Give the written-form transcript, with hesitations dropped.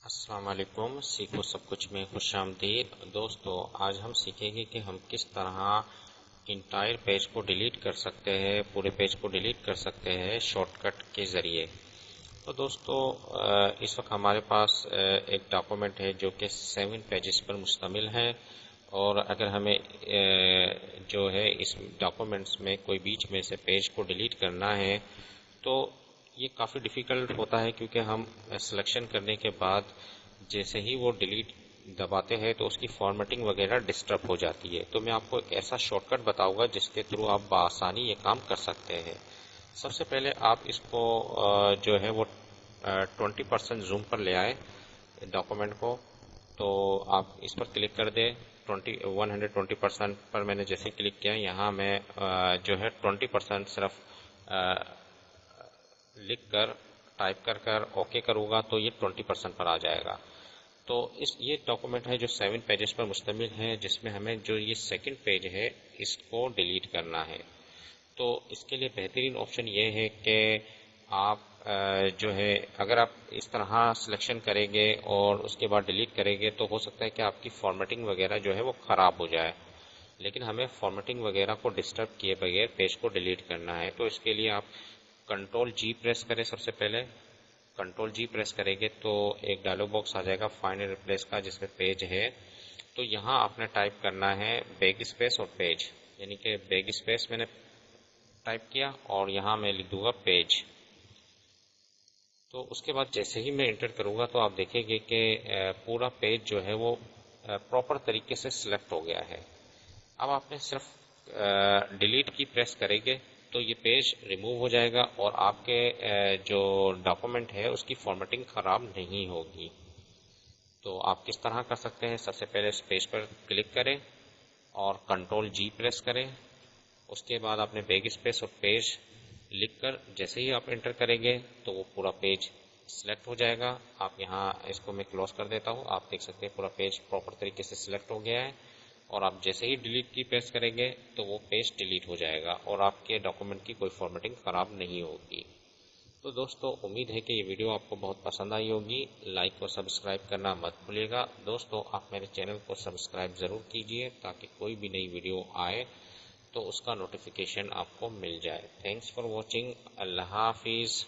السلام علیکم، سیکھو سب کچھ میں خوش آمدید دوستو۔ آج ہم سیکھیں گے کہ ہم کس طرح انٹائر پیج کو ڈیلیٹ کر سکتے ہیں، پورے پیج کو ڈیلیٹ کر سکتے ہیں شارٹ کٹ کے ذریعے۔ تو دوستو اس وقت ہمارے پاس ایک ڈاکومنٹ ہے جو کہ 7 پیجز پر مشتمل ہے، اور اگر ہمیں جو ہے اس ڈاکومنٹس میں کوئی بیچ میں سے پیج کو ڈیلیٹ کرنا ہے تو یہ کافی ڈیفیکلٹ ہوتا ہے، کیونکہ ہم سلیکشن کرنے کے بعد جیسے ہی وہ ڈیلیٹ دباتے ہیں تو اس کی فارمیٹنگ وغیرہ ڈسٹرب ہو جاتی ہے۔ تو میں آپ کو ایک ایسا شارٹ کٹ بتاؤں گا جس کے تھرو آپ بآسانی یہ کام کر سکتے ہیں۔ سب سے پہلے آپ اس کو جو ہے وہ 20% زوم پر لے آئے ڈاکومنٹ کو، تو آپ اس پر کلک کر دیں۔ 120% پر میں نے جیسے کلک کیا، یہاں میں جو ہے 20% صرف لکھ کر ٹائپ کر اوکے کروں گا تو یہ 20% پر آ جائے گا۔ تو یہ ڈاکومنٹ ہے جو 7 پیجز پر مشتمل ہے، جس میں ہمیں جو یہ سیکنڈ پیج ہے اس کو ڈیلیٹ کرنا ہے۔ تو اس کے لیے بہترین آپشن یہ ہے کہ آپ جو ہے اگر آپ اس طرح سلیکشن کریں گے اور اس کے بعد ڈیلیٹ کریں گے تو ہو سکتا ہے کہ آپ کی فارمیٹنگ وغیرہ جو ہے وہ خراب ہو جائے، لیکن ہمیں فارمیٹنگ وغیرہ کو ڈسٹرب کیے بغیر پیج کو ڈیلیٹ کرنا ہے۔ تو اس کے لیے آپ کنٹرول جی پریس کریں۔ سب سے پہلے کنٹرول جی پریس کریں گے تو ایک ڈائلاگ باکس آ جائے گا فائنڈ اینڈ ریپلیس کا، جس میں پیج ہے۔ تو یہاں آپ نے ٹائپ کرنا ہے بیک اسپیس اور پیج، یعنی کہ بیک اسپیس میں نے ٹائپ کیا اور یہاں میں لکھ دوں گا پیج۔ تو اس کے بعد جیسے ہی میں انٹر کروں گا تو آپ دیکھیں گے کہ پورا پیج جو ہے وہ پراپر طریقے سے سلیکٹ ہو گیا ہے۔ اب آپ نے صرف ڈیلیٹ کی پریس کریں گے تو یہ پیج ریموو ہو جائے گا اور آپ کے جو ڈاکومنٹ ہے اس کی فارمیٹنگ خراب نہیں ہوگی۔ تو آپ کس طرح کر سکتے ہیں؟ سب سے پہلے اس پیج پر کلک کریں اور کنٹرول جی پریس کریں۔ اس کے بعد آپ نے بیک اسپیس اور پیج لکھ کر جیسے ہی آپ انٹر کریں گے تو وہ پورا پیج سلیکٹ ہو جائے گا۔ آپ یہاں اس کو میں کلوز کر دیتا ہوں، آپ دیکھ سکتے ہیں پورا پیج پراپر طریقے سے سلیکٹ ہو گیا ہے، اور آپ جیسے ہی ڈیلیٹ کی پریس کریں گے تو وہ پیج ڈیلیٹ ہو جائے گا اور آپ کے ڈاکومنٹ کی کوئی فارمیٹنگ خراب نہیں ہوگی۔ تو دوستو امید ہے کہ یہ ویڈیو آپ کو بہت پسند آئی ہوگی۔ لائک اور سبسکرائب کرنا مت بھولیے گا۔ دوستو آپ میرے چینل کو سبسکرائب ضرور کیجئے تاکہ کوئی بھی نئی ویڈیو آئے تو اس کا نوٹیفیکیشن آپ کو مل جائے۔ Thanks for watching. اللہ حافظ۔